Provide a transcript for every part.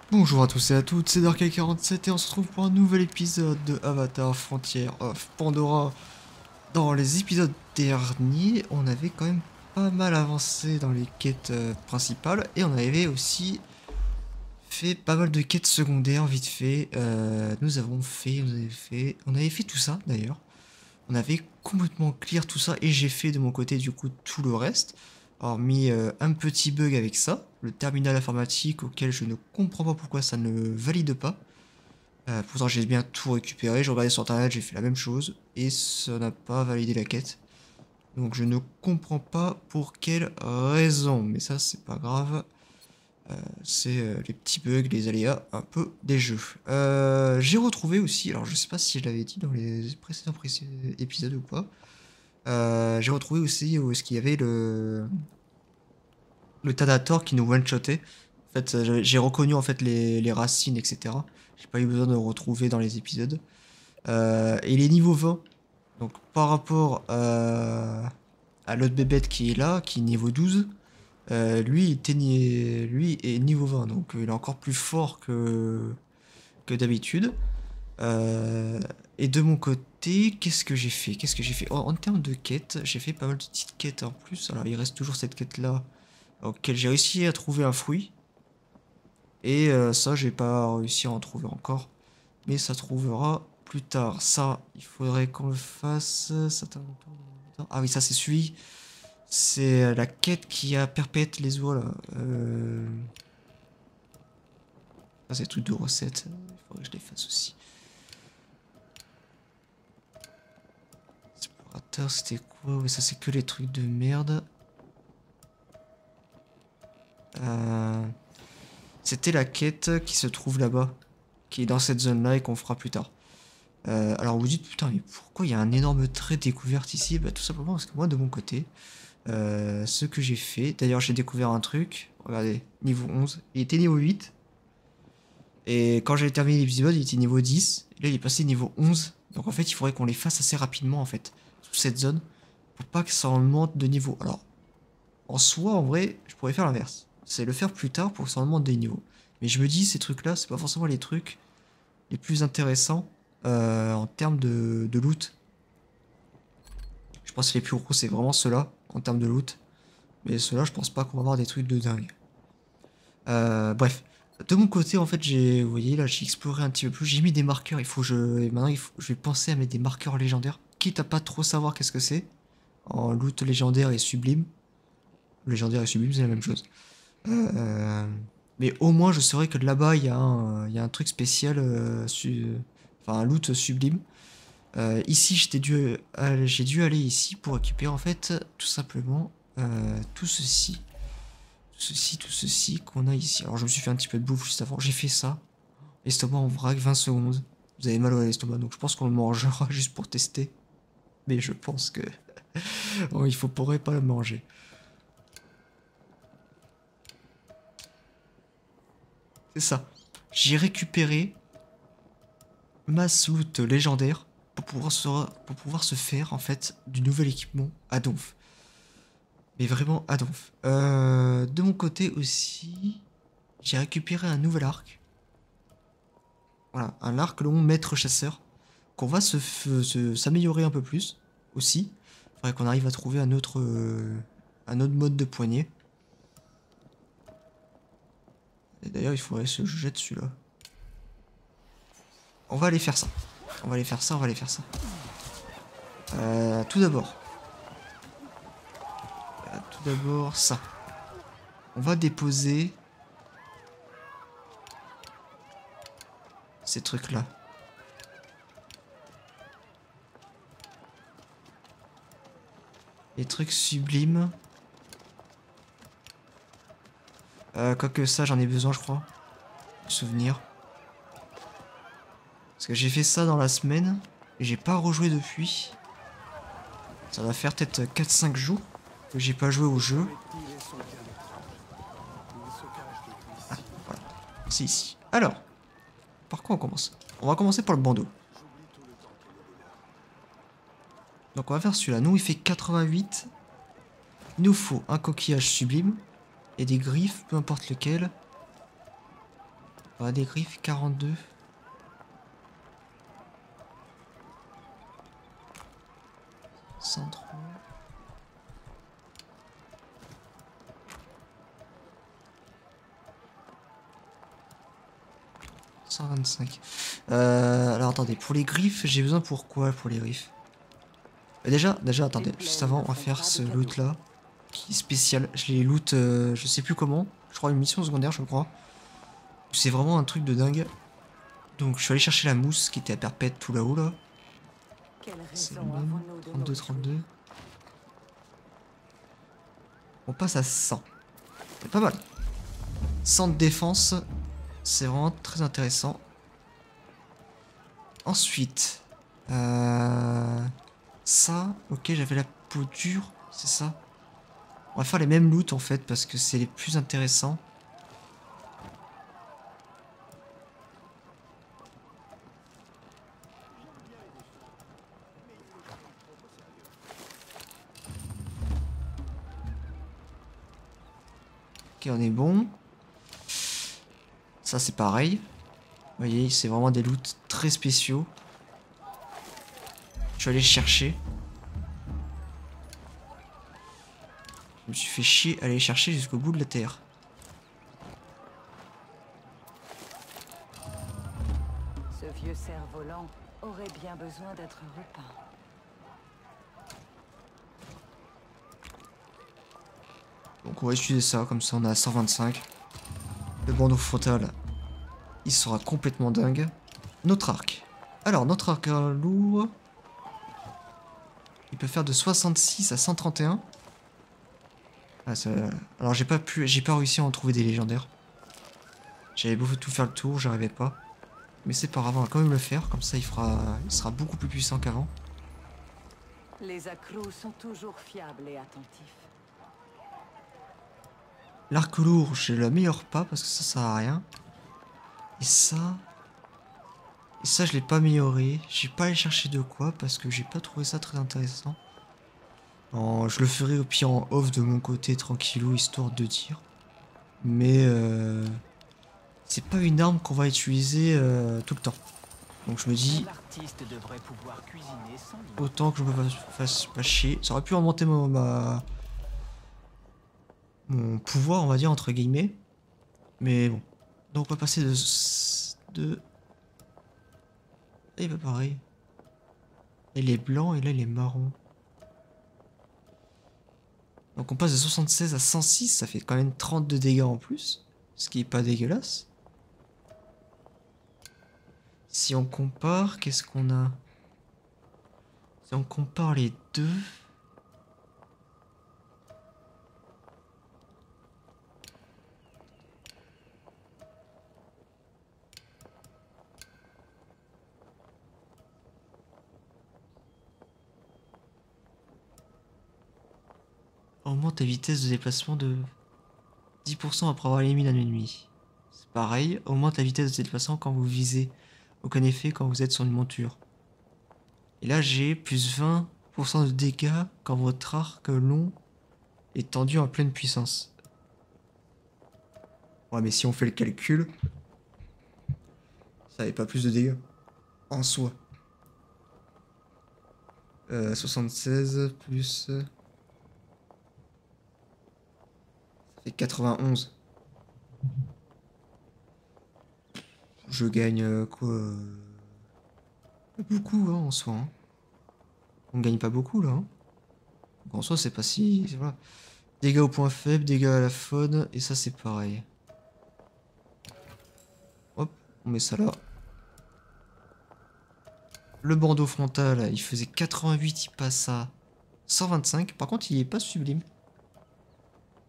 Bonjour à tous et à toutes, c'est Dark47 et on se retrouve pour un nouvel épisode de Avatar Frontier of Pandora. Dans les épisodes derniers, on avait quand même pas mal avancé dans les quêtes principales et on avait aussi fait pas mal de quêtes secondaires vite fait. On avait fait tout ça d'ailleurs. On avait complètement clear tout ça et j'ai fait de mon côté du coup tout le reste. Hormis un petit bug avec ça, le terminal informatique auquel je ne comprends pas pourquoi ça ne valide pas. Pourtant j'ai bien tout récupéré, j'ai regardé sur internet, j'ai fait la même chose et ça n'a pas validé la quête. Donc je ne comprends pas pour quelle raison, mais ça c'est pas grave. C'est les petits bugs, les aléas un peu des jeux. J'ai retrouvé aussi, alors je sais pas si je l'avais dit dans les précédents épisodes ou pas. J'ai retrouvé aussi où est-ce qu'il y avait le Tadator qui nous one-shotait. En fait, j'ai reconnu en fait les racines, etc. J'ai pas eu besoin de le retrouver dans les épisodes. Et il est niveau 20. Donc par rapport à l'autre bébête qui est là, qui est niveau 12, lui est niveau 20. Donc il est encore plus fort que d'habitude. Euh, et de mon côté, qu'est-ce que j'ai fait? Qu'est-ce que j'ai fait? En termes de quêtes, j'ai fait pas mal de petites quêtes en plus. Alors il reste toujours cette quête-là, auquel j'ai réussi à trouver un fruit. Et ça, j'ai pas réussi à en trouver encore. Mais ça trouvera plus tard. Ça, il faudrait qu'on le fasse. Ah oui, ça c'est celui. C'est la quête qui a perpète les oies là. Ça c'est tout de recette. Il faudrait que je les fasse aussi. Explorateur, c'était quoi? Ouais, ça c'est que les trucs de merde. Euh, C'était la quête qui se trouve là-bas. Qui est dans cette zone-là et qu'on fera plus tard. Alors vous dites, putain, mais pourquoi il y a un énorme trait de découverte ici? Bah tout simplement parce que moi, de mon côté, ce que j'ai fait, d'ailleurs j'ai découvert un truc, regardez, niveau 11, il était niveau 8, et quand j'avais terminé l'épisode, il était niveau 10, et là il est passé niveau 11, donc en fait il faudrait qu'on les fasse assez rapidement en fait, sous cette zone, pour pas que ça remonte de niveau. Alors, en soi, en vrai, je pourrais faire l'inverse, c'est le faire plus tard pour que ça remonte des niveaux. Mais je me dis, ces trucs-là, c'est pas forcément les trucs les plus intéressants en termes de loot. Je pense que les plus gros, c'est vraiment ceux-là, en termes de loot. Mais ceux-là, je pense pas qu'on va avoir des trucs de dingue. Bref. De mon côté, en fait, vous voyez, là, j'ai exploré un petit peu plus. J'ai mis des marqueurs. Maintenant, je vais penser à mettre des marqueurs légendaires. Quitte à pas trop savoir qu'est-ce que c'est. En loot légendaire et sublime. Légendaire et sublime, c'est la même chose. Euh, mais au moins, je saurais que là-bas, il y a un truc spécial. Enfin, un loot sublime. Ici, j'ai dû aller ici pour récupérer en fait tout simplement tout ceci. Tout ceci qu'on a ici. Alors je me suis fait un petit peu de bouffe juste avant. J'ai fait ça. Estomac en vrac, 20 secondes. Vous avez mal à l'estomac, donc je pense qu'on le mangera juste pour tester. Mais je pense que oh, pourrait pas le manger. C'est ça. J'ai récupéré masse loot légendaire pour pouvoir se faire en fait du nouvel équipement à donf. Mais vraiment à donf. De mon côté aussi, j'ai récupéré un nouvel arc. Voilà, un arc long maître chasseur. Qu'on va s'améliorer un peu plus aussi. Faudrait qu'on arrive à trouver un autre mode de poignée. Et d'ailleurs, il faudrait se jeter dessus là. On va aller faire ça. On va aller faire ça, on va aller faire ça. Tout d'abord. Tout d'abord, ça. On va déposer ces trucs-là. Les trucs sublimes. Quoique ça, j'en ai besoin, je crois. Souvenir. Parce que j'ai fait ça dans la semaine. Et j'ai pas rejoué depuis. Ça va faire peut-être 4-5 jours que j'ai pas joué au jeu. Ah, voilà. C'est ici. Alors, par quoi on commence? On va commencer par le bandeau. Donc on va faire celui-là. Nous, il fait 88. Il nous faut un coquillage sublime. Et des griffes, peu importe lequel. On a des griffes 42. « 103. 125. Alors attendez, pour les griffes, j'ai besoin pour quoi pour les griffes? Déjà, attendez, juste avant, on va faire ce loot là, qui est spécial. Je les loot, je sais plus comment. Je crois une mission secondaire, je crois. C'est vraiment un truc de dingue. Donc je suis allé chercher la mousse qui était à perpète tout là-haut là. C'est le même. 32, 32. On passe à 100. C'est pas mal. 100 de défense. C'est vraiment très intéressant. Ensuite. Ça. Ok, j'avais la peau dure. C'est ça. On va faire les mêmes loots en fait parce que c'est les plus intéressants. Ok, on est bon. Ça c'est pareil. Vous voyez, c'est vraiment des loots très spéciaux. Je vais aller chercher. Je me suis fait chier à aller chercher jusqu'au bout de la terre. Ce vieux cerf-volant aurait bien besoin d'être repeint. Donc on va utiliser ça, comme ça on a 125. Le bandeau frontal, il sera complètement dingue. Notre arc. Alors notre arc lourd, il peut faire de 66 à 131. Ah, alors j'ai pas réussi à en trouver des légendaires. J'avais beau tout faire le tour, j'arrivais pas. Mais c'est pas grave, on va quand même le faire, comme ça il sera beaucoup plus puissant qu'avant. Les accros sont toujours fiables et attentifs. L'arc lourd, je l'améliore pas parce que ça sert à rien. Et ça... Et ça je l'ai pas amélioré. J'ai pas allé chercher de quoi parce que j'ai pas trouvé ça très intéressant. Je le ferai au pire en off de mon côté tranquillou histoire de dire. Mais c'est pas une arme qu'on va utiliser tout le temps. Donc je me dis, autant que je me fasse pas chier. Ça aurait pu augmenter mon pouvoir, on va dire, entre guillemets. Mais bon. Donc on va passer de... Et bah pareil. Il est blanc et là il est marron. Donc on passe de 76 à 106, ça fait quand même 32 dégâts en plus. Ce qui est pas dégueulasse. Si on compare, qu'est-ce qu'on a? Si on compare les deux... Augmente ta vitesse de déplacement de 10% après avoir éliminé un ennemi. C'est pareil, augmente la vitesse de déplacement quand vous visez. Aucun effet quand vous êtes sur une monture. Et là j'ai plus 20% de dégâts quand votre arc long est tendu en pleine puissance. Ouais mais si on fait le calcul, ça n'avait pas plus de dégâts. En soi. 76 plus... ça fait 91. Je gagne quoi pas beaucoup hein, en soi. Hein. On gagne pas beaucoup là. Hein. Donc, en soi c'est pas si... Voilà. Dégâts au point faible, dégâts à la faune, et ça c'est pareil. Hop, on met ça là. Le bandeau frontal, il faisait 88, il passe à 125. Par contre, il est pas sublime.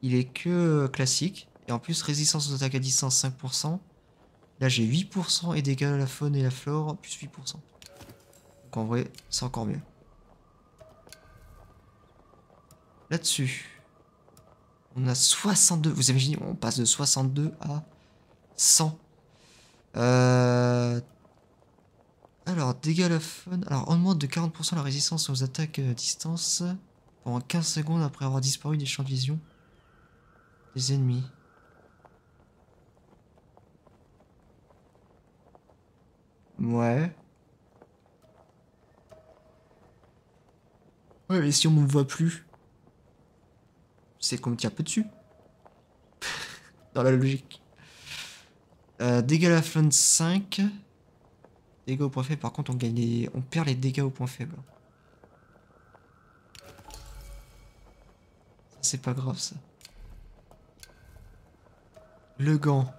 Il est que classique. Et en plus, résistance aux attaques à distance 5%. Là, j'ai 8% et dégâts à la faune et la flore, plus 8%. Donc en vrai, c'est encore mieux. Là-dessus, on a 62. Vous imaginez, on passe de 62 à 100. Alors, dégâts à la faune. Alors, on augmente de 40% la résistance aux attaques à distance pendant 15 secondes après avoir disparu des champs de vision des ennemis. Ouais. Ouais, mais si on me voit plus, c'est qu'on me tire peu dessus. Dans la logique. Dégâts à la flotte 5. Dégâts au point faible, par contre, on perd les dégâts au point faible. Ça, c'est pas grave, ça. Le gant.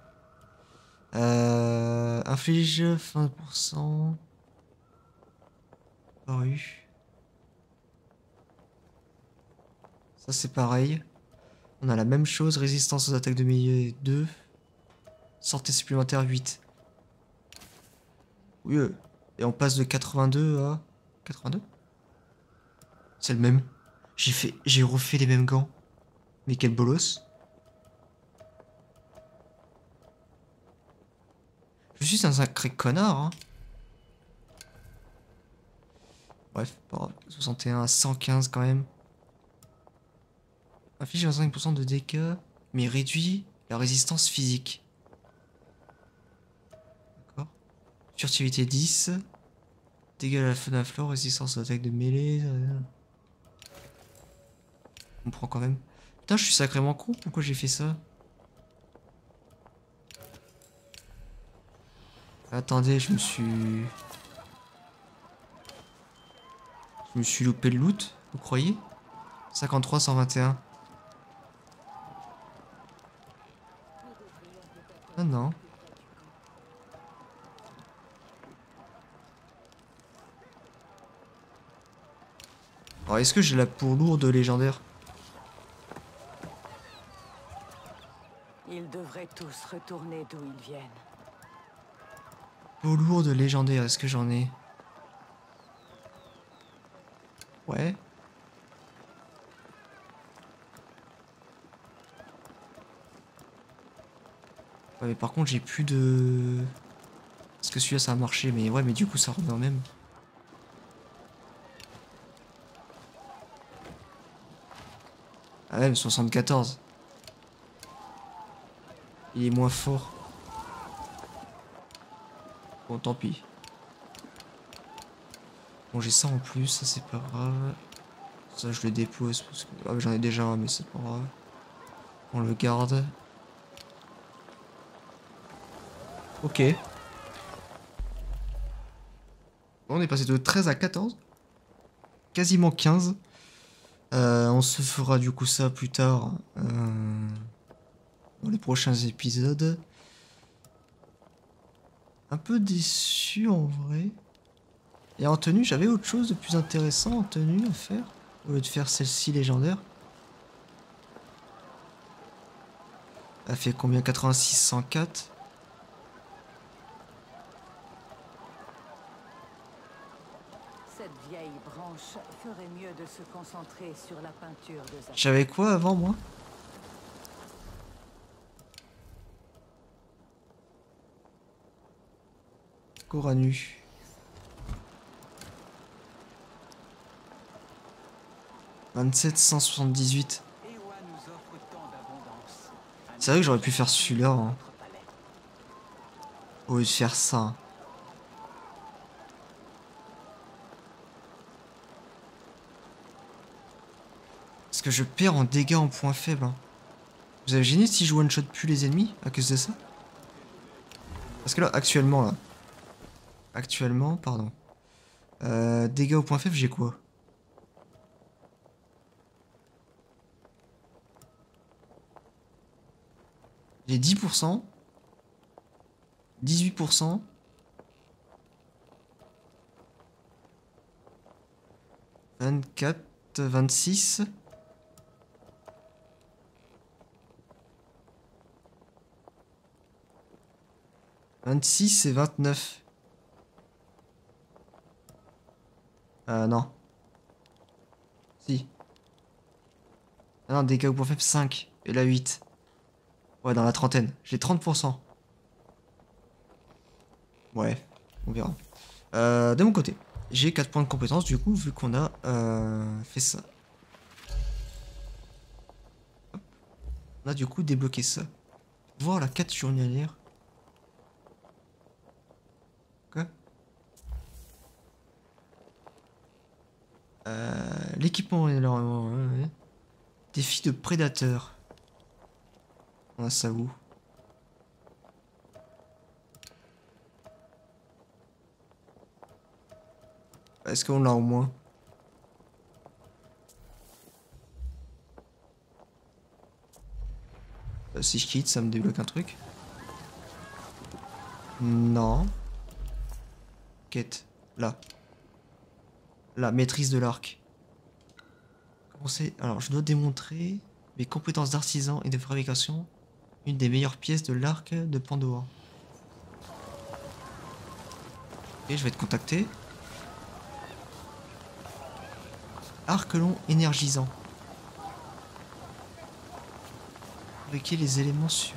Inflige 20%. Paru. Ça, c'est pareil. On a la même chose. Résistance aux attaques de milieu 2. Santé supplémentaire 8. Oui. Et on passe de 82 à 82. C'est le même. J'ai refait les mêmes gants. Mais quel bolos. Je suis un sacré connard, hein. Bref, pas grave. 61 à 115 quand même. Affiche 25% de dégâts, mais réduit la résistance physique. D'accord. Furtivité 10. Dégâts à la faune à flore, résistance aux attaques de mêlée. On prend quand même. Putain, je suis sacrément con. Pourquoi j'ai fait ça? Attendez, je me suis loupé le loot, vous croyez? 53, 121. Ah non. Alors, est-ce que j'ai la peau lourde légendaire? Ils devraient tous retourner d'où ils viennent. Peau lourde légendaire, est-ce que j'en ai? Ouais. Ouais, mais par contre, j'ai plus de... Parce que celui-là, ça a marché, mais ouais, mais du coup, ça revient au même. Ah ouais, mais 74. Il est moins fort. Bon, tant pis. Bon, j'ai ça en plus, ça c'est pas grave. Ça, je le dépose parce que... Ah, mais j'en ai déjà un, mais c'est pas grave. On le garde. Ok. Bon, on est passé de 13 à 14. Quasiment 15. On se fera du coup ça plus tard. Dans les prochains épisodes. Un peu déçu en vrai. Et en tenue, j'avais autre chose de plus intéressant en tenue à faire. Au lieu de faire celle-ci légendaire. Elle fait combien? 86, 104. Cette vieille branche ferait mieux de se concentrer sur la peinture de Zach. J'avais quoi avant moi? Corps à nu. « 27 178. » C'est vrai que j'aurais pu faire celui-là. Hein. Au lieu de faire ça. Parce que je perds en dégâts en points faibles. Hein. Vous avez gêné si je one-shot plus les ennemis à cause de ça? Parce que là, actuellement, pardon. Dégâts au point faible, j'ai quoi? J'ai 10%. 18%. 24, 26. 26 et 29. Non. Si. Ah non, dégâts au point faible 5. Et là 8. Ouais, dans la trentaine. J'ai 30%. Ouais, on verra. De mon côté, j'ai 4 points de compétence du coup, vu qu'on a fait ça. Hop. On a du coup débloqué ça. Voir la quête journalière. Quoi? L'équipement énormément. Ouais. Défi de prédateur. On a ça où? Est-ce qu'on l'a au moins? Si je quitte, ça me débloque un truc. Non. Quête. Là. La maîtrise de l'arc. Comment c'est? Alors, je dois démontrer mes compétences d'artisan et de fabrication. Une des meilleures pièces de l'arc de Pandora. Et je vais te contacter. Arc long énergisant. Fabriquer les éléments sur.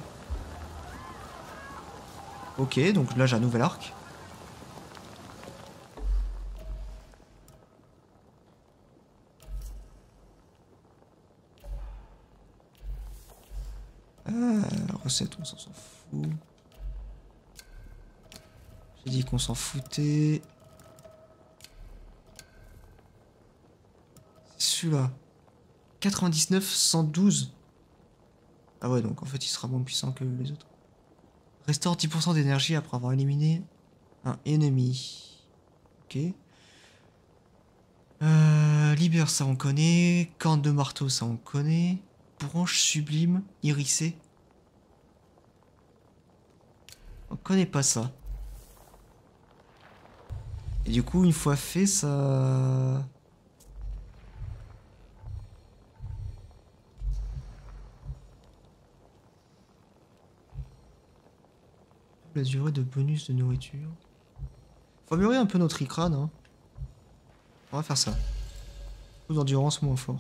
Ok, donc là j'ai un nouvel arc. Recette, on s'en fout. J'ai dit qu'on s'en foutait. C'est celui-là. 99, 112. Ah ouais, donc en fait il sera moins puissant que les autres. Restaure 10% d'énergie après avoir éliminé un ennemi. Ok. Libère, ça on connaît. Corne de marteau, ça on connaît. Branche sublime, irisée. On connaît pas ça. Et du coup, une fois fait, ça... La durée de bonus de nourriture. Faut améliorer un peu notre icrane, hein. On va faire ça. Plus d'endurance, moins fort.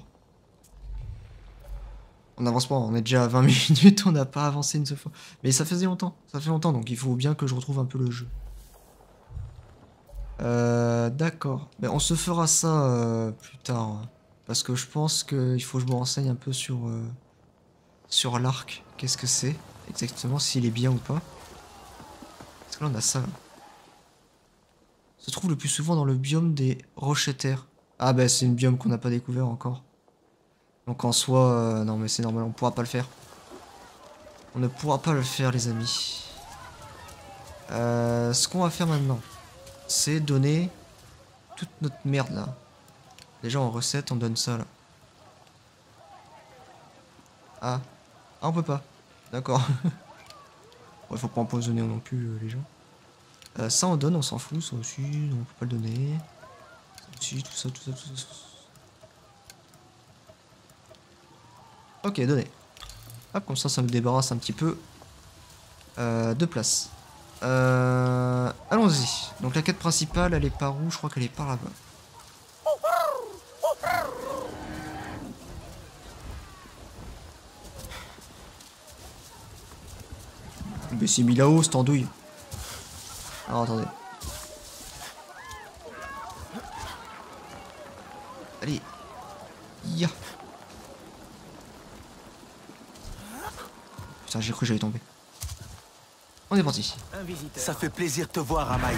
On avance pas, on est déjà à 20 minutes, on n'a pas avancé une seule fois. Mais ça faisait longtemps, ça fait longtemps, donc il faut bien que je retrouve un peu le jeu. D'accord. Mais on se fera ça plus tard. Hein. Parce que je pense qu'il faut que je me renseigne un peu sur l'arc. Qu'est-ce que c'est exactement, s'il est bien ou pas. Parce que là on a ça. Là. Se trouve le plus souvent dans le biome des rochetaires. Ah bah c'est une biome qu'on n'a pas découvert encore. Donc en soi, non mais c'est normal, on pourra pas le faire. On ne pourra pas le faire les amis. Ce qu'on va faire maintenant, c'est donner toute notre merde là. Déjà en recette, on donne ça là. Ah, ah on peut pas. D'accord. Bon, faut pas empoisonner non plus les gens. Ça on donne, on s'en fout, ça aussi, on peut pas le donner. Ça aussi, tout ça, tout ça, tout ça. Ok, donné. Hop, comme ça me débarrasse un petit peu de place. Allons-y. Donc la quête principale, elle est par où? Je crois qu'elle est par là-bas. Mais c'est mis là-haut, cette andouille. Alors attendez. Allez. Ya. Putain, j'ai cru que j'allais tomber. On est parti. Ça fait plaisir de te voir, Amaï.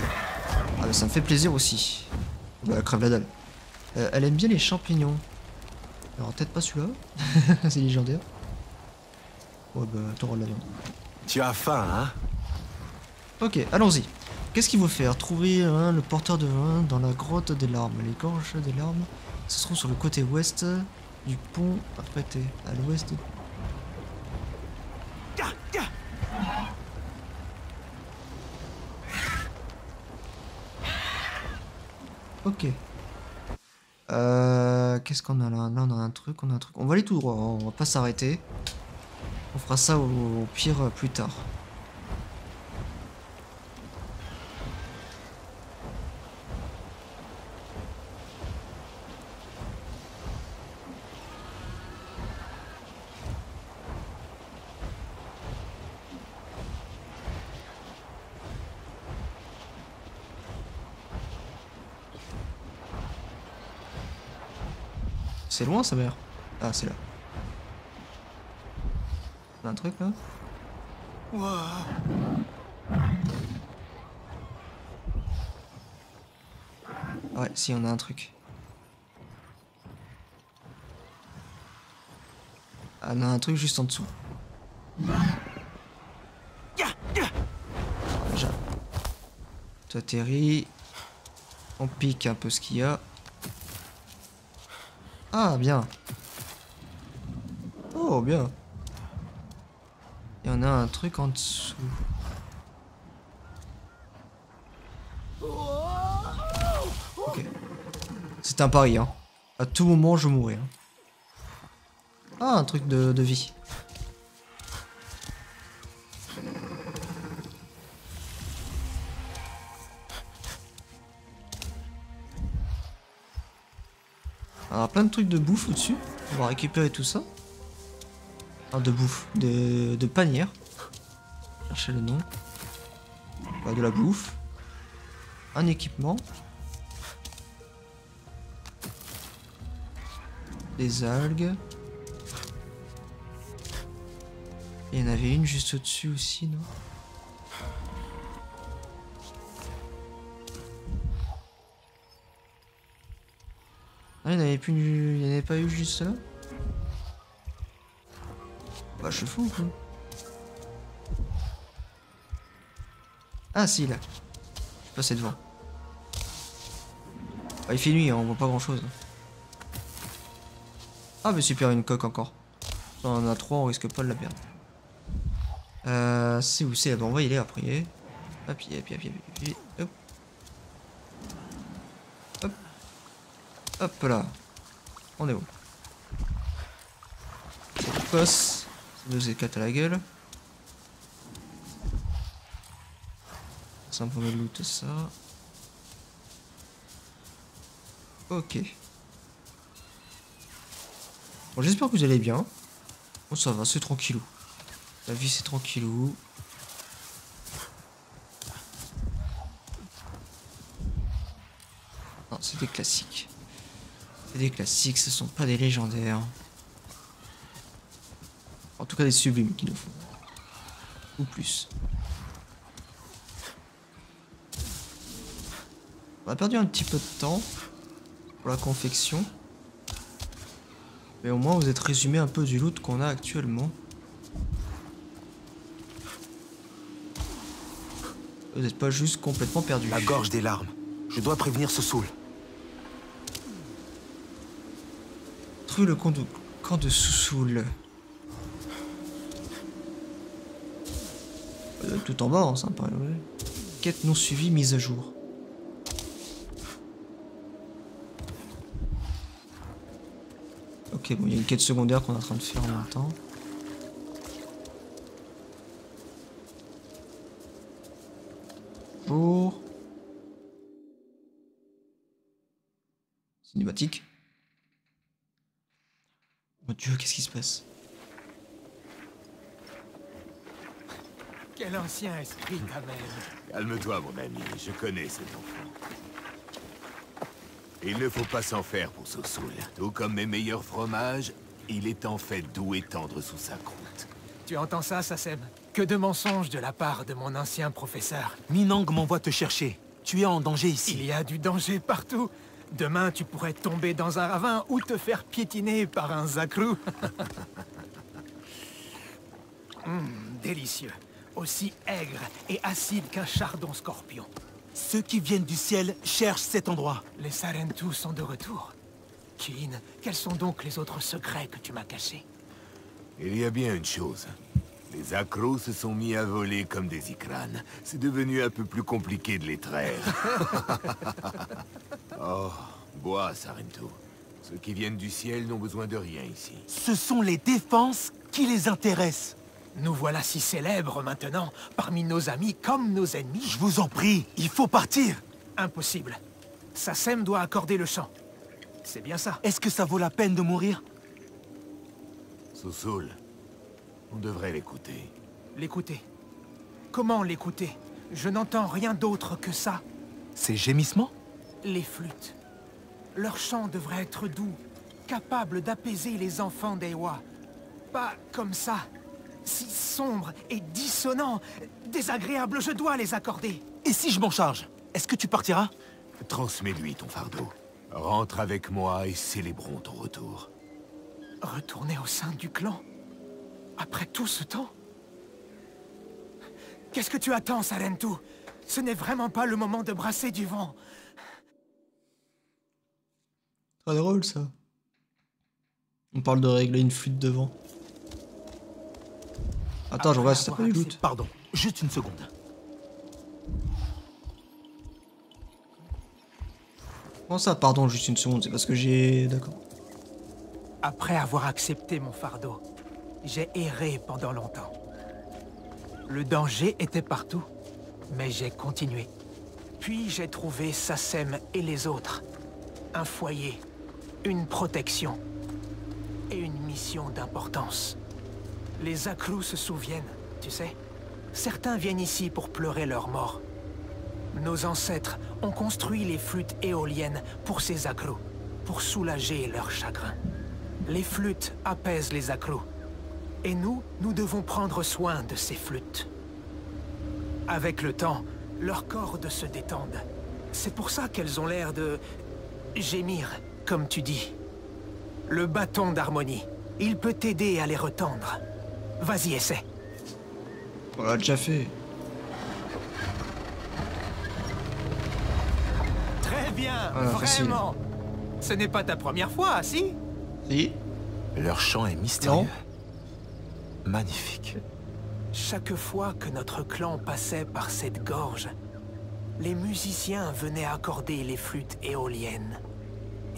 Ah bah ça me fait plaisir aussi. Bah crève la dalle. Elle aime bien les champignons. Alors peut-être pas celui-là. C'est légendaire. Ouais bah t'auras de la viande. Tu as faim, hein? Ok, allons-y. Qu'est-ce qu'il faut faire? Trouver le porteur de vin dans la grotte des larmes. Les gorges des larmes se trouvent sur le côté ouest du pont apprêté. À l'ouest. Ok. Qu'est-ce qu'on a là? Là on a un truc, on a un truc. On va aller tout droit, hein. On va pas s'arrêter. On fera ça au pire plus tard. C'est loin sa mère. Ah c'est là. On a un truc là? Ouais, si on a un truc. Ah, on a un truc juste en dessous. Déjà. T'atterris. On pique un peu ce qu'il y a. Ah, bien. Oh, bien. Il y en a un truc en dessous. Ok. C'est un pari, hein. À tout moment, je mourrai. Hein. Ah, un truc de vie. Alors, plein de trucs de bouffe au-dessus. On va récupérer tout ça. Enfin, de bouffe. De panière. Chercher le nom. Bah, de la bouffe. Un équipement. Des algues. Et il y en avait une juste au-dessus aussi, non? Ah, il n'y en avait plus, il n'y en avait pas eu juste là? Bah, je suis fou, quoi. Ah, si, là. Je suis passé devant. Bah, il fait nuit, hein, on voit pas grand chose. Ah, mais super, une coque encore. Si on en a 3, on risque pas de la perdre. C'est où c'est là-bas? On va y aller après. Hop, hop. Hop. Hop là. On est où? Cette posse. Ça nous éclate à la gueule. Ça on peut me loot ça. Ok. Bon, j'espère que vous allez bien. Bon, ça va, c'est tranquillou. La vie, c'est tranquillou. Non, c'est des classiques. C'est des classiques, ce sont pas des légendaires. En tout cas, des sublimes qu'il nous faut. Ou plus. On a perdu un petit peu de temps pour la confection. Mais au moins, vous êtes résumé un peu du loot qu'on a actuellement. Vous n'êtes pas juste complètement perdu. La gorge des larmes. Je dois prévenir ce saoul. Trouver le camp de Soussoul. Tout en bas, hein, ça me paraît. Ouais. Quête non suivie, mise à jour. Ok, bon, il y a une quête secondaire qu'on est en train de faire en même temps. Pour... Cinématique. Mon Dieu, qu'est-ce qui se passe? Quel ancien esprit, ta mère. Calme-toi, mon ami, je connais cet enfant. Il ne faut pas s'en faire pour Soussoul. Tout comme mes meilleurs fromages, il est en fait doux et tendre sous sa croûte. Tu entends ça, Sassem? Que de mensonges de la part de mon ancien professeur. Minang m'envoie te chercher. Tu es en danger Il ici. y a du danger partout. Demain, tu pourrais tomber dans un ravin ou te faire piétiner par un Zakrou. Délicieux. Aussi aigre et acide qu'un chardon scorpion. Ceux qui viennent du ciel cherchent cet endroit. Les Sarentu sont de retour. Keen, quels sont donc les autres secrets que tu m'as cachés? Il y a bien une chose. Les accros se sont mis à voler comme des icranes. C'est devenu un peu plus compliqué de les traire. Oh, bois, Sarentu. Ceux qui viennent du ciel n'ont besoin de rien ici. Ce sont les défenses qui les intéressent. Nous voilà si célèbres maintenant, parmi nos amis comme nos ennemis. Je vous en prie, il faut partir. Impossible. Sassem doit accorder le champ. C'est bien ça. Est-ce que ça vaut la peine de mourir? Soussoul, on devrait l'écouter. L'écouter. Comment l'écouter? Je n'entends rien d'autre que ça. Ces gémissements? Les flûtes. Leur chant devrait être doux, capable d'apaiser les enfants d'Ewa. Pas comme ça. Si sombre et dissonant. Désagréable, je dois les accorder. Et si je m'en charge? Est-ce que tu partiras? Transmets-lui ton fardeau. Rentre avec moi et célébrons ton retour. Retourner au sein du clan? Après tout ce temps? Qu'est-ce que tu attends, Sarentu? Ce n'est vraiment pas le moment de brasser du vent. Très drôle ça. On parle de régler une flûte de vent. Attends, je regarde si t'as pas du loot. Pardon, juste une seconde. Comment ça, pardon, juste une seconde, c'est parce que j'ai... D'accord. Après avoir accepté mon fardeau, j'ai erré pendant longtemps. Le danger était partout, mais j'ai continué. Puis j'ai trouvé Sassem et les autres. Un foyer, une protection et une mission d'importance. Les Akrous se souviennent, tu sais. Certains viennent ici pour pleurer leur mort. Nos ancêtres ont construit les flûtes éoliennes pour ces Akrous, pour soulager leur chagrin. Les flûtes apaisent les Akrous. Et nous devons prendre soin de ces flûtes. Avec le temps, leurs cordes se détendent. C'est pour ça qu'elles ont l'air de... gémir, comme tu dis. Le bâton d'harmonie, il peut t'aider à les retendre. Vas-y, essaie. On l'a déjà fait. Très bien, Voilà, vraiment. Ce n'est pas ta première fois, si? Si. Leur chant est mystérieux. Non. Magnifique. Chaque fois que notre clan passait par cette gorge, les musiciens venaient accorder les flûtes éoliennes.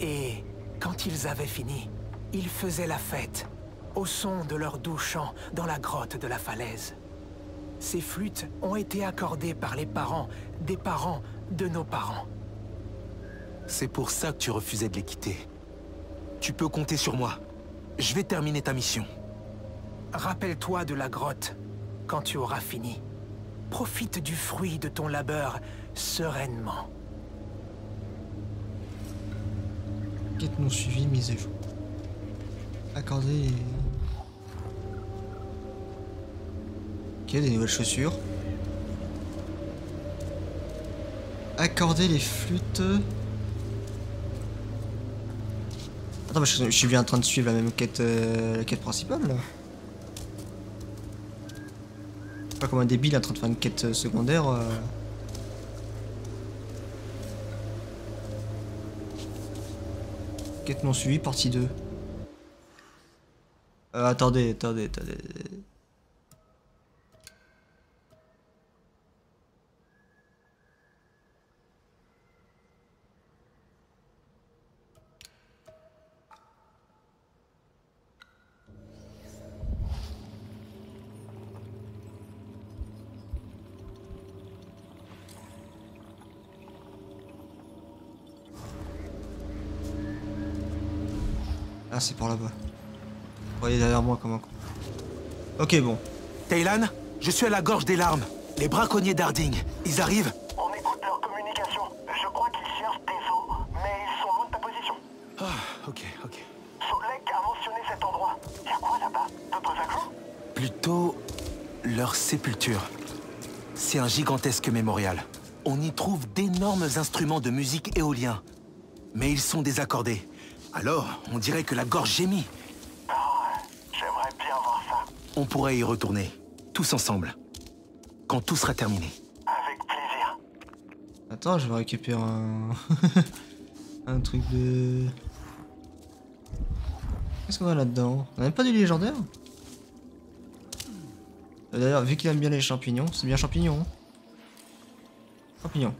Et quand ils avaient fini, ils faisaient la fête, au son de leurs doux chants dans la grotte de la falaise. Ces flûtes ont été accordées par les parents des parents de nos parents. C'est pour ça que tu refusais de les quitter. Tu peux compter sur moi. Je vais terminer ta mission. Rappelle-toi de la grotte quand tu auras fini. Profite du fruit de ton labeur sereinement. Quête non suivie, mise à jour. Accorder... Ok, des nouvelles chaussures. Accorder les flûtes... Attends, mais je suis bien en train de suivre la même quête, la quête principale, là. Pas comme un débile en train de faire une quête secondaire. Quête non suivie, partie 2. Attendez. Ah, c'est par là-bas. Vous voyez derrière moi comme un con. Ok, bon. Taylan, je suis à la gorge des larmes. Les braconniers d'Arding, ils arrivent? On écoute leur communication. Je crois qu'ils cherchent des os, mais ils sont loin de ta position. Ah, ok. Solek a mentionné cet endroit. Y'a quoi là-bas? D'autres accros? Plutôt leur sépulture. C'est un gigantesque mémorial. On y trouve d'énormes instruments de musique éoliens. Mais ils sont désaccordés. Alors, on dirait que la gorge gémit. J'aimerais bien voir ça. On pourrait y retourner, tous ensemble, quand tout sera terminé. Avec plaisir. Attends, je vais récupérer un... un truc de... Qu'est-ce qu'on a là-dedans? On a même pas du légendaire? D'ailleurs, vu qu'il aime bien les champignons, c'est bien champignons. Champignons.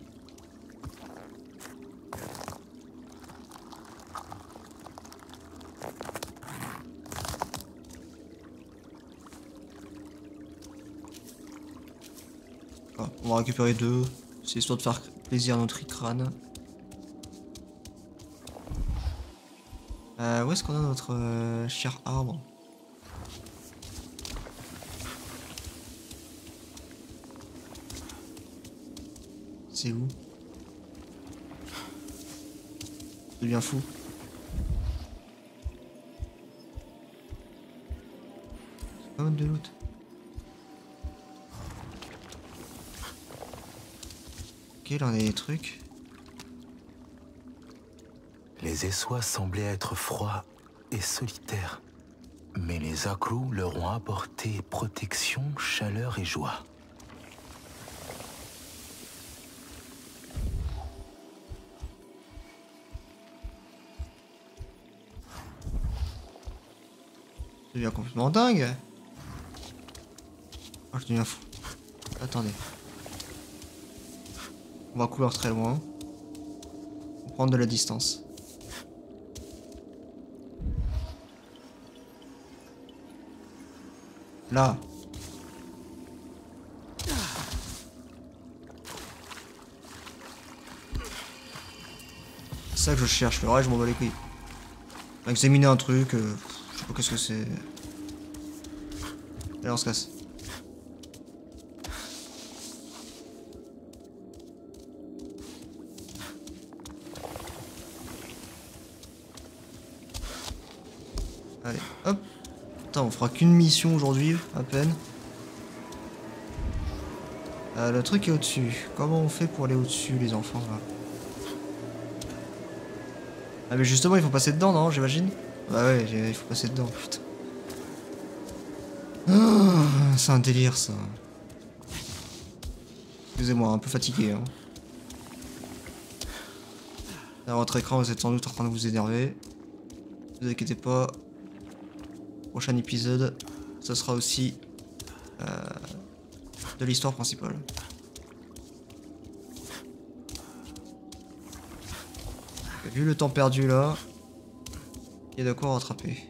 Ah, on va récupérer 2. C'est histoire de faire plaisir à notre crâne. Où est-ce qu'on a notre cher arbre? C'est où? C'est bien fou. C'est pas mal de loot. Ok, là on a des trucs. Les Essois semblaient être froids et solitaires. Mais les Akrou leur ont apporté protection, chaleur et joie. Ça devient complètement dingue. Oh, je deviens fou. Attendez. On va courir très loin. On va prendre de la distance. Là. C'est ça que je cherche. Le reste, je m'en bats les couilles. Examiner un truc. Je sais pas qu'est-ce que c'est. Allez, on se casse. Allez, hop. Putain, on fera qu'une mission aujourd'hui, à peine. Le truc est au-dessus. Comment on fait pour aller au-dessus, les enfants, là? Ah, mais justement, il faut passer dedans, non, j'imagine? Bah ouais, il faut passer dedans, putain. Ah, c'est un délire, ça. Excusez-moi, un peu fatigué, hein. Là, votre écran, vous êtes sans doute en train de vous énerver. Ne vous inquiétez pas. Prochain épisode, ce sera aussi de l'histoire principale. Vu le temps perdu là, il y a de quoi rattraper.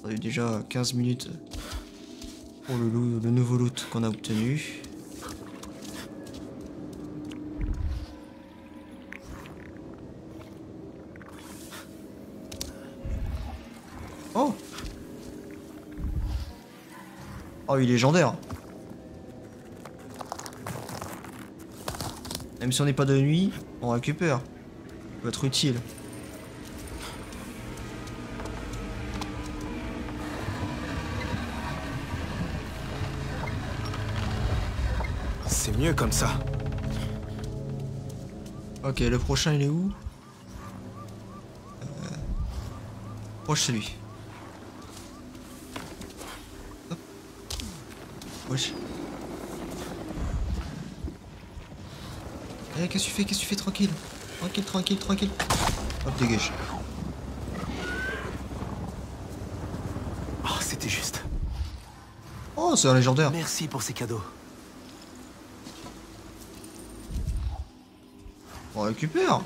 On a eu déjà 15 minutes pour le nouveau loot qu'on a obtenu. Oh! Oh, il est légendaire. Même si on n'est pas de nuit, on récupère. Ça peut être utile. C'est mieux comme ça. Ok, le prochain il est où? Proche celui. Hop. Wesh. Eh, qu'est-ce que tu fais? Qu'est-ce que tu fais? Tranquille. Tranquille, tranquille, tranquille. Hop, dégage. Oh, c'était juste. Oh, c'est un légendaire. Merci pour ces cadeaux. On récupère.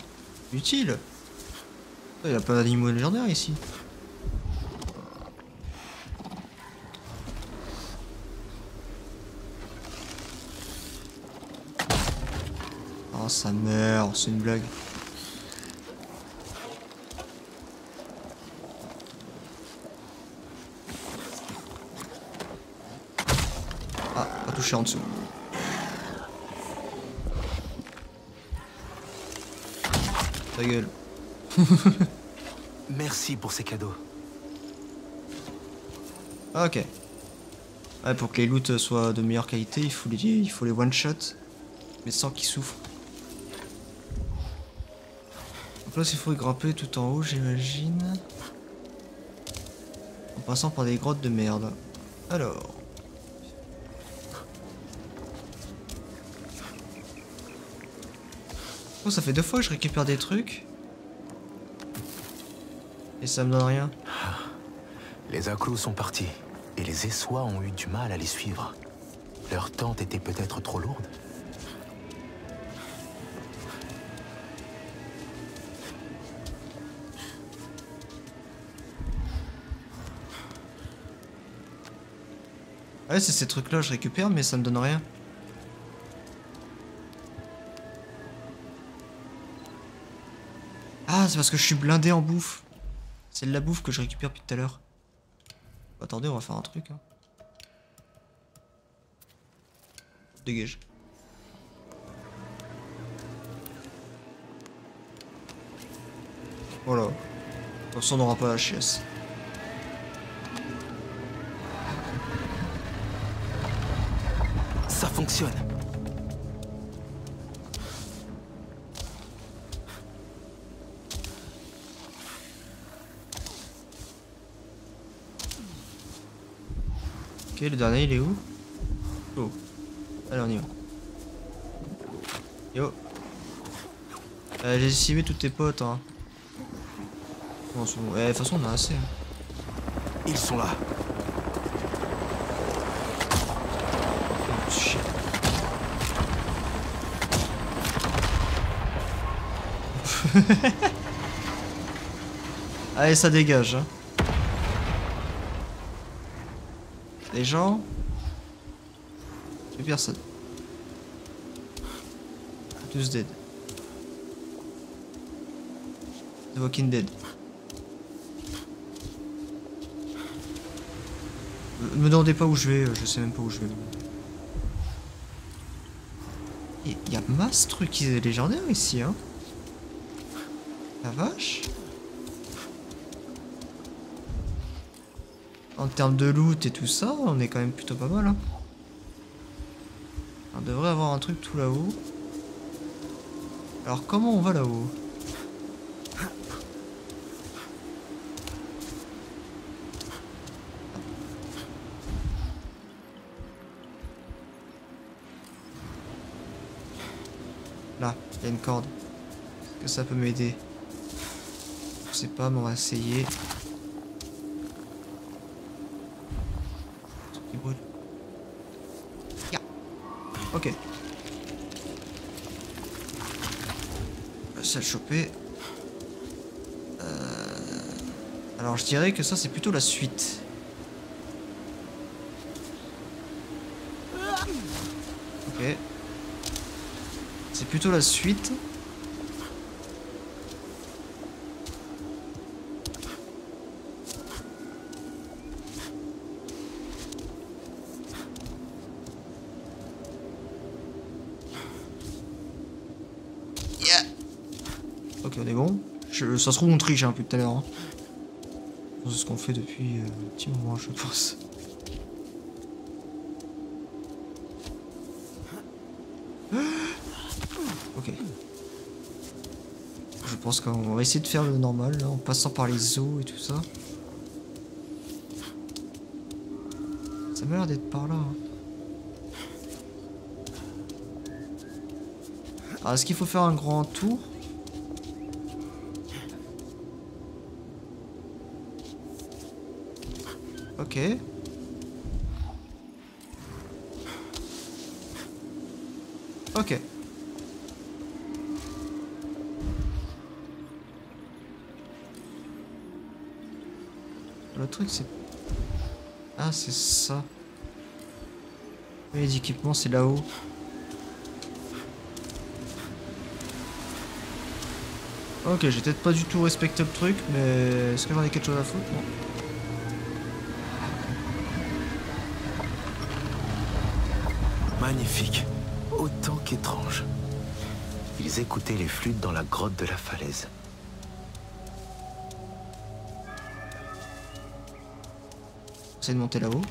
Utile. Il y a plein d'animaux légendaires ici. Oh, sa mère, c'est une blague. Ah, pas touché en dessous. Ta gueule. Merci pour ces cadeaux. Ah, ok. Ouais, pour que les loots soient de meilleure qualité, il faut les one-shot, mais sans qu'ils souffrent. Donc là, il faut grimper tout en haut, j'imagine. En passant par des grottes de merde. Alors. Oh, ça fait 2 fois que je récupère des trucs. Et ça me donne rien. Les Akrou sont partis, et les Essois ont eu du mal à les suivre. Leur tente était peut-être trop lourde. Ouais, c'est ces trucs-là que je récupère, mais ça me donne rien. Ah, c'est parce que je suis blindé en bouffe. C'est de la bouffe que je récupère depuis tout à l'heure. Attendez, on va faire un truc. Hein. Dégage. Voilà. De toute façon, on n'aura pas la HS. Ça fonctionne. Ok, le dernier il est où? Oh. Allez, on y va. Yo. J'ai estimé tous tes potes, hein. Bon, de toute façon, on a assez. Hein. Ils sont là. Oh, shit. Allez, ça dégage. Hein. Les gens. Plus personne. Tous dead. The Walking Dead. Me demandez pas où je vais, je sais même pas où je vais. Il y a masse trucs légendaires ici, hein. La vache. En termes de loot et tout ça, on est quand même plutôt pas mal, hein. On devrait avoir un truc tout là-haut. Alors comment on va là-haut? Là, il y a une corde. Est-ce que ça peut m'aider? Je sais pas, mais on va essayer. Il brûle. Yeah. Ok. Ça le choper. Alors je dirais que ça c'est plutôt la suite. Ok. C'est plutôt la suite. Yeah. Ok, on est bon. Ça se trouve on triche un peu tout à l'heure. Hein. C'est ce qu'on fait depuis un petit moment, je pense. Ok. Je pense qu'on va essayer de faire le normal, là, en passant par les eaux et tout ça. Ça m'a l'air d'être par là. Hein. Alors, est-ce qu'il faut faire un grand tour? Ok. Ok. Le truc c'est... Ah c'est ça. Les équipements c'est là-haut. Ok, j'ai peut-être pas du tout respecté le truc, mais est-ce que j'en ai quelque chose à foutre? Non. Magnifique. Autant qu'étrange. Ils écoutaient les flûtes dans la grotte de la falaise. J'essaie de monter là-haut.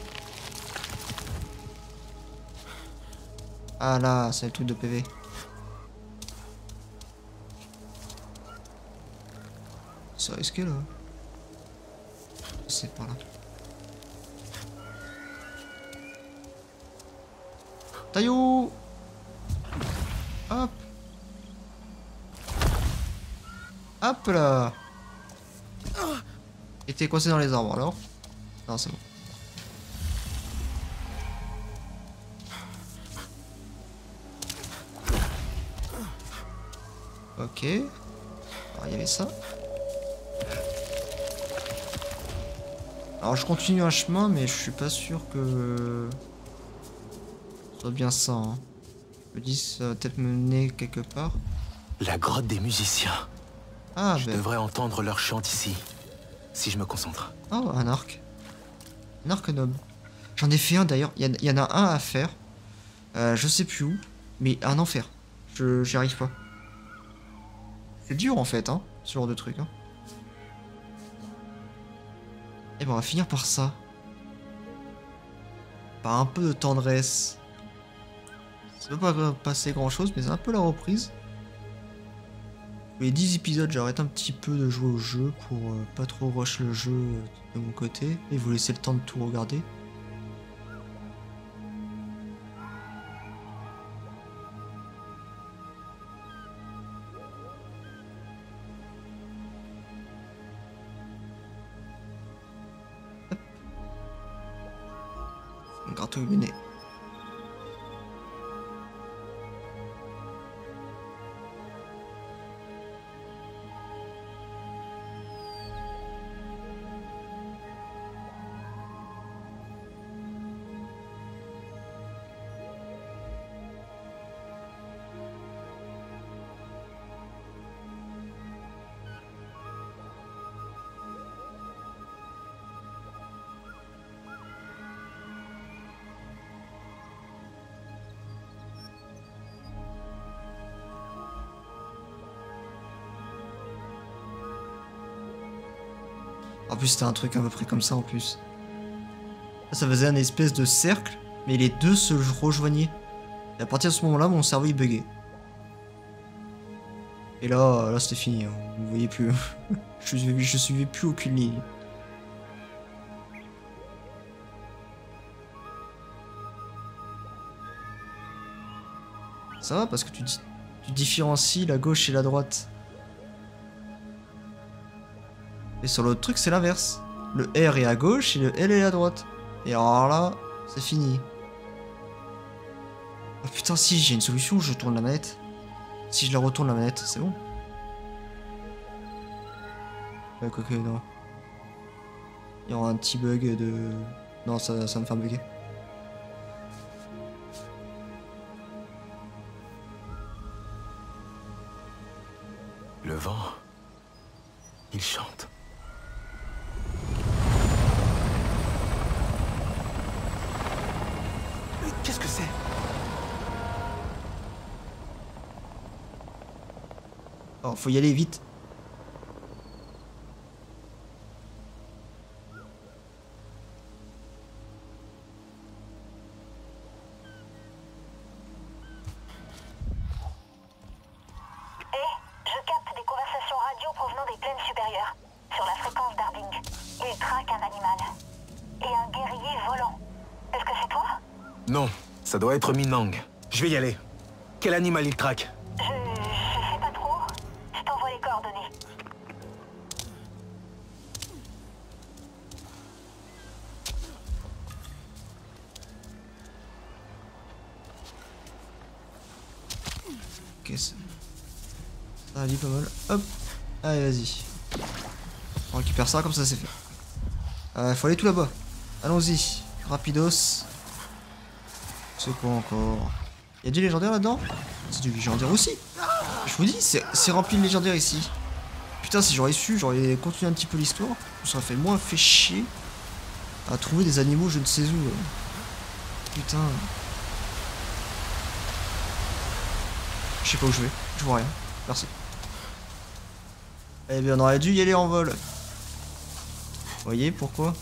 Ah là, c'est le truc de PV. C'est risqué là. C'est par là. Taillot. Hop. Hop là. Et t'es coincé dans les arbres alors? Non, c'est bon. Ok. Alors il y avait ça. Alors je continue un chemin mais je suis pas sûr que... ce soit bien ça. Hein. Je me dis ça va peut-être me mener quelque part. La grotte des musiciens. Ah Je ben... devrais entendre leur chant ici, si je me concentre. Oh, un arc. Un arc noble. J'en ai fait un d'ailleurs. Il y en a un à faire. Je sais plus où. Mais un enfer. J'y arrive pas. C'est dur en fait, hein, ce genre de truc. Hein. Et ben on va finir par ça. Par un peu de tendresse. Ça peut pas passer grand chose, mais c'est un peu la reprise. Les 10 épisodes, j'arrête un petit peu de jouer au jeu pour pas trop rush le jeu de mon côté et vous laisser le temps de tout regarder. Partout où il est né. En plus, c'était un truc à peu près comme ça en plus. Ça faisait un espèce de cercle, mais les deux se rejoignaient. Et à partir de ce moment-là, mon cerveau il buguait. Et là c'était fini. Hein. Vous voyez plus. je suivais plus aucune ligne. Ça va parce que tu différencies la gauche et la droite. Et sur l'autre truc, c'est l'inverse. Le R est à gauche et le L est à droite. Et alors là, c'est fini. Oh putain, si, j'ai une solution, je tourne la manette. Si je la retourne la manette, c'est bon. Ouais, quoique, non. Il y aura un petit bug de... Non, ça va me faire bugger. Le vent, il chante. Qu'est-ce que c'est? Oh, faut y aller vite. Je capte des conversations radio provenant des plaines supérieures, sur la fréquence d'Arding. Il traque un animal. Et un guerrier volant. Est-ce que c'est toi? Non, ça doit être Minang. Je vais y aller. Quel animal il traque? Je sais pas trop. Je t'envoie les coordonnées. Ok, ça allie pas mal. Hop. Allez, vas-y. On récupère ça, comme ça c'est fait. Faut aller tout là-bas. Allons-y. Rapidos. C'est quoi encore? Y'a du légendaire là-dedans? C'est du légendaire aussi. Je vous dis, c'est rempli de légendaire ici. Putain, si j'aurais su, j'aurais continué un petit peu l'histoire. Je me serais fait moins fait chier à trouver des animaux je ne sais où. Putain. Je sais pas où je vais. Je vois rien. Merci. Eh bien, on aurait dû y aller en vol. Vous voyez pourquoi?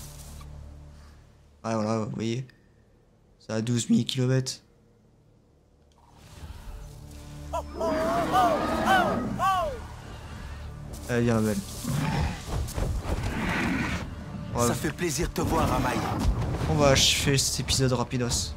Ah voilà, vous voyez. Ça a 12 000 km. Allez, viens la belle. Ça fait plaisir de te voir, Amai. On va achever cet épisode rapidos.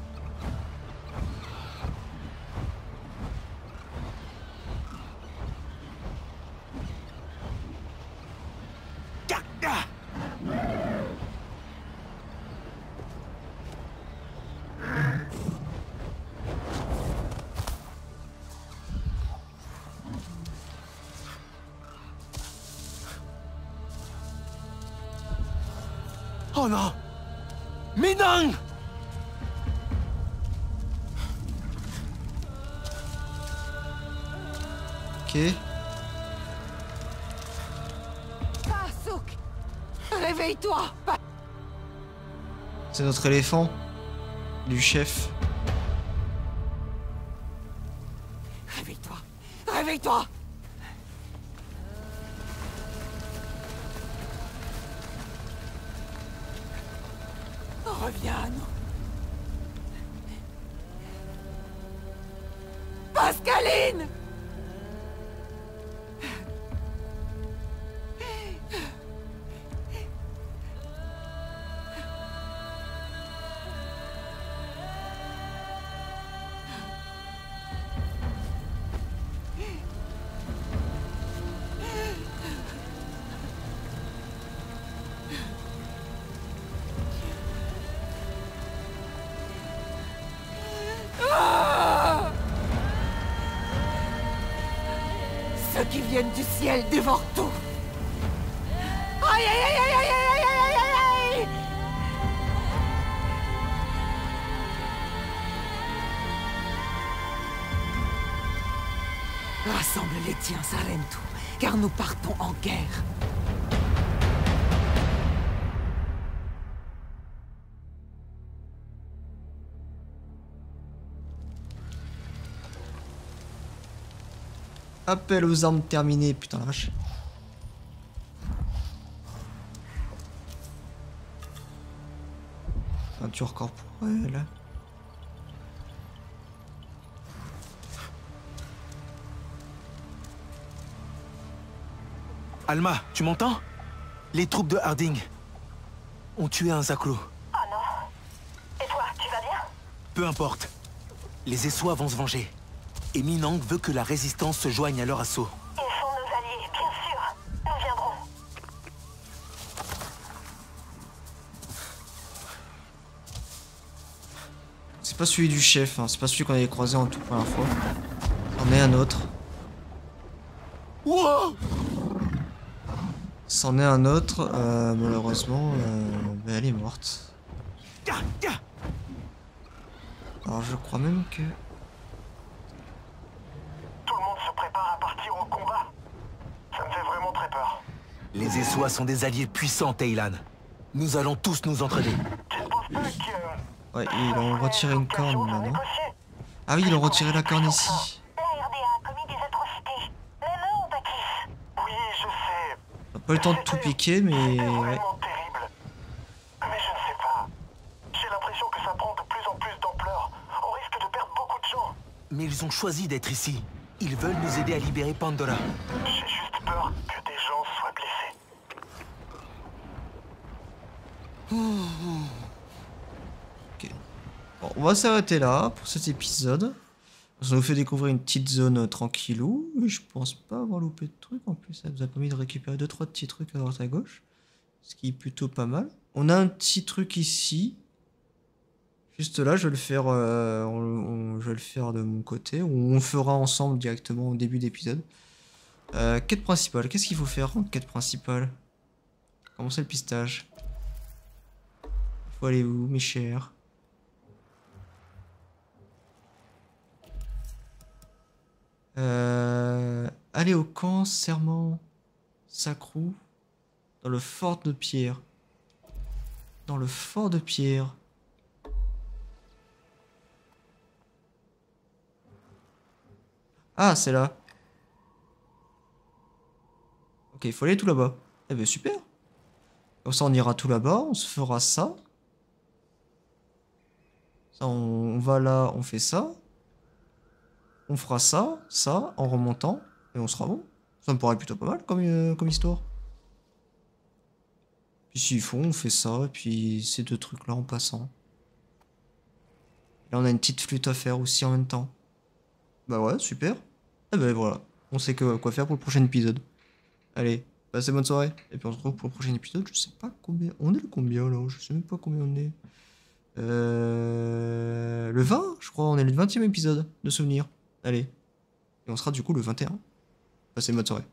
Oh non! Minang! Ok. Souk! Réveille-toi! C'est notre éléphant. Du chef. Réveille-toi! Réveille-toi! Reviens à nous. Pascaline! Ceux qui viennent du ciel dévorent tout. Aïe, aïe, aïe, aïe, aïe, aïe, aïe, aïe, aïe. Rassemble les tiens, Sarentu, car nous partons en guerre. Appel aux armes terminé, putain la vache. Peinture corporelle. Alma, tu m'entends? Les troupes de Harding ont tué un Zaklo. Oh non. Et toi, tu vas bien? Peu importe. Les Essois vont se venger. Et Minang veut que la résistance se joigne à leur assaut. Ils sont nos alliés, bien sûr. Nous viendrons. C'est pas celui du chef, hein. C'est pas celui qu'on avait croisé en toute première fois. C'en est un autre. Wow! C'en est un autre, malheureusement, ben, elle est morte. Alors je crois même que... Tout le monde se prépare à partir au combat. Ça me fait vraiment très peur. Les Essois sont des alliés puissants, Taylan. Nous allons tous nous entraider. Tu ne penses pas que... Ouais, ils ont retiré une corne là, non? négocier? Ah oui, ils ont retiré la corne ici. La RDA a commis des atrocités. Même eux ont acquis. Oui, je sais. On n'a pas eu le temps de tout piquer, mais... C'est Ouais. vraiment terrible. Mais je ne sais pas. J'ai l'impression que ça prend de plus en plus d'ampleur. On risque de perdre beaucoup de gens. Mais ils ont choisi d'être ici. Ils veulent nous aider à libérer Pandora. J'ai juste peur que des gens soient blessés. Ok. Bon, on va s'arrêter là pour cet épisode. Ça nous fait découvrir une petite zone tranquillou. Je pense pas avoir loupé de trucs. En plus, ça nous a permis de récupérer 2-3 petits trucs à droite à gauche. Ce qui est plutôt pas mal. On a un petit truc ici. Juste là, je vais le faire, je vais le faire de mon côté. On fera ensemble directement au début d'épisode. Quête principale. Qu'est-ce qu'il faut faire en quête principale? Commencer le pistage. Faut aller où, mes chers? Aller au camp serment Sacrou dans le fort de pierre. Dans le fort de pierre. Ah, c'est là. Ok, il faut aller tout là-bas. Eh ben super. Comme ça, on ira tout là-bas, on se fera ça. Ça, on va là, on fait ça. On fera ça, ça, en remontant, et on sera bon. Ça me paraît plutôt pas mal comme histoire. Puis s'il faut, on fait ça, et puis ces deux trucs-là en passant. Là, on a une petite flûte à faire aussi en même temps. Bah ouais, super. Et ben voilà, on sait quoi faire pour le prochain épisode. Allez, passez bonne soirée. Et puis on se retrouve pour le prochain épisode. Je sais pas combien... On est le combien là? Je sais même pas combien on est. Le 20, je crois. On est le 20e épisode de Souvenirs. Allez. Et on sera du coup le 21. Passez une bonne soirée.